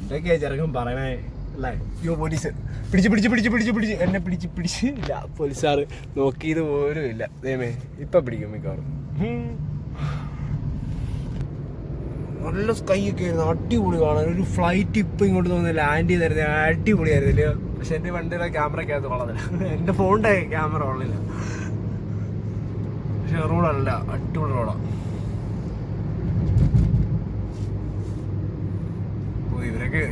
എന്തൊക്കെയാ ചെറുക്കൻ പറയണേ അല്ലേ? അയ്യോ പോലീസ് പിടിച്ച് എന്നെ പിടിച്ച് ഇല്ല, പോലീസുകാർ നോക്കിയത് പോലും ഇല്ല. ദൈവമേ ഇപ്പൊ പിടിക്കും മിക്കവാറും. നല്ല സ്കൈ ഒക്കെ ആയിരുന്നു, അടിപൊളി കാണാൻ. ഒരു ഫ്ലൈറ്റ് ഇപ്പം ഇങ്ങോട്ട് തോന്നുന്നു ലാൻഡ് ചെയ്തായിരുന്നു, അടിപൊളിയായിരുന്നില്ല. പക്ഷെ എൻ്റെ വണ്ടിയുടെ ക്യാമറയ്ക്കകത്ത് കൊള്ളത്തില്ല, എൻ്റെ ഫോണിൻ്റെ ക്യാമറ കൊള്ളില്ല. പക്ഷെ റോഡല്ല, അടിപൊളി റോഡാണ്. ഇവരൊക്കെ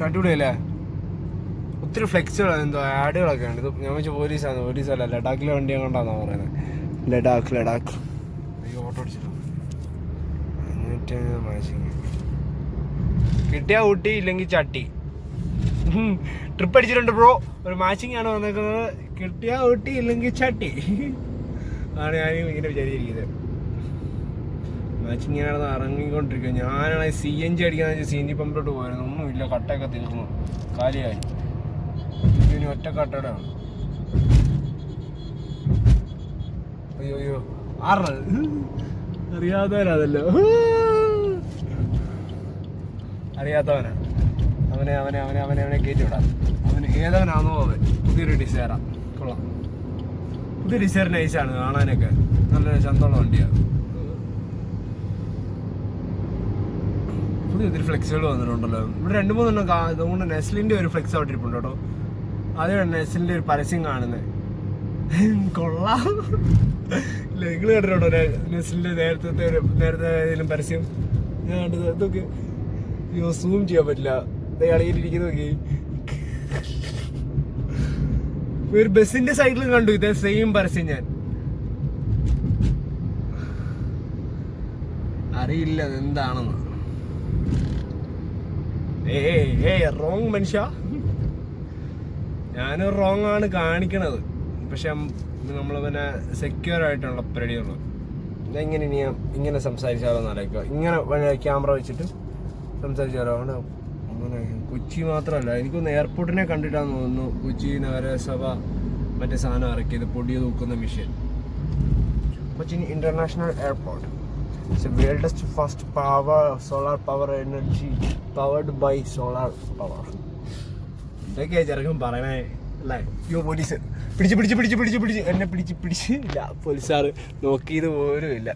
അടിപൊളിയല്ലേ? ഒത്തിരി ഫ്ലെക്സുകൾ എന്തോ ആഡുകളൊക്കെ ഉണ്ട്. ഇത് ഞാൻ വെച്ചാൽ പോലീസല്ല, ലഡാക്കിലെ വണ്ടി കൊണ്ടാന്നാ പറയുന്നത്. ലഡാക്ക് അയ്യോ ഓട്ടോ അടിച്ചില്ല. എന്നിട്ട് കിട്ടിയ ഊട്ടി ഇല്ലെങ്കിൽ ചട്ടി. ട്രിപ്പ് അടിച്ചിട്ടുണ്ട് ബ്രോ. ഒരു മാച്ചിങ് ആണ് വന്നേക്കുന്നത്. കിട്ടിയ ഊട്ടി ഇല്ലെങ്കിൽ ചട്ടി ആണ് ഞാനും ഇങ്ങനെ വിചാരിച്ചിരിക്കുന്നത്. മാച്ചിങ് ആണെന്ന് ഇറങ്ങിക്കൊണ്ടിരിക്കുക. ഞാനാണെങ്കിൽ CNG അടിക്കാന്ന് വെച്ചാൽ CNG പമ്പിലോട്ട് പോയിരുന്നു. ഒന്നുമില്ല, കട്ടയൊക്കെ തീർന്നു, കാലിയായി. ഇനി ഒറ്റ കട്ടടയാണ്. അയ്യോ ആറത് അറിയാത്തവനതല്ലോ, അറിയാത്തവനാ. അവനെ കയറ്റി വിടാം. അവന് ഏതവനാണോ അവൻ. പുതിയൊരു ഡിസൈറാ, കൊള്ളാം. പുതിയ ഡിസൈർ നൈസാണ് കാണാനൊക്കെ, നല്ല ചന്തമുള്ള വണ്ടിയാണ്. പുതിയ ഒത്തിരി ഫ്ലെക്സുകൾ വന്നിട്ടുണ്ടല്ലോ ഇവിടെ. 2-3 അതുകൊണ്ട് നെസ്ലിൻ്റെ ഒരു ഫ്ലെക്സ് ഔട്ട് ഇരിപ്പുണ്ട് കേട്ടോ. അതാണ് നെസ്ലിൻ്റെ ഒരു പരസ്യം കാണുന്നത്. കൊള്ളാം. നിങ്ങൾ കണ്ടിട്ടുണ്ടോ നെസ്ലിൻ്റെ നേരത്തെ ഏതെങ്കിലും പരസ്യം? ഞാൻ കണ്ടത് ഇതൊക്കെ സൂം ചെയ്യാൻ പറ്റില്ല. കളിയിലിരിക്കുന്ന നോക്കി. ഒരു ബസ്സിന്റെ സൈഡിലും കണ്ടു ഇതേ സെയിം പരസ്യം. ഞാൻ അറിയില്ല അതെന്താണെന്ന്. റോങ് മനുഷ്യ, ഞാനൊരു റോങ് ആണ് കാണിക്കണത്. പക്ഷെ നമ്മൾ പിന്നെ സെക്യൂർ ആയിട്ടുള്ള പരിപാടിയുള്ളൂ. ഇതെങ്ങനെ ഇങ്ങനെ സംസാരിച്ചാലോ എന്നറിയിക്കുക. ഇങ്ങനെ ക്യാമറ വെച്ചിട്ട് സംസാരിച്ചാലോ. അവിടെ അങ്ങനെ കൊച്ചി മാത്രമല്ല, എനിക്കൊന്ന് എയർപോർട്ടിനെ കണ്ടിട്ടാന്ന് തോന്നുന്നു കൊച്ചി നഗരസഭ മറ്റേ സാധനം ഇറക്കിയത്, പൊടി തൂക്കുന്ന machine. Kochi international airport. It's the world's first solar power energy powered by solar power. ഇതൊക്കെയാ ചെറുക്കൻ പറയണേ അല്ലേ? അയ്യോ പോലീസ് പിടിച്ച് എന്നെ പിടിച്ച് ഇല്ല, പോലീസുകാർ നോക്കിയത് പോലും ഇല്ല.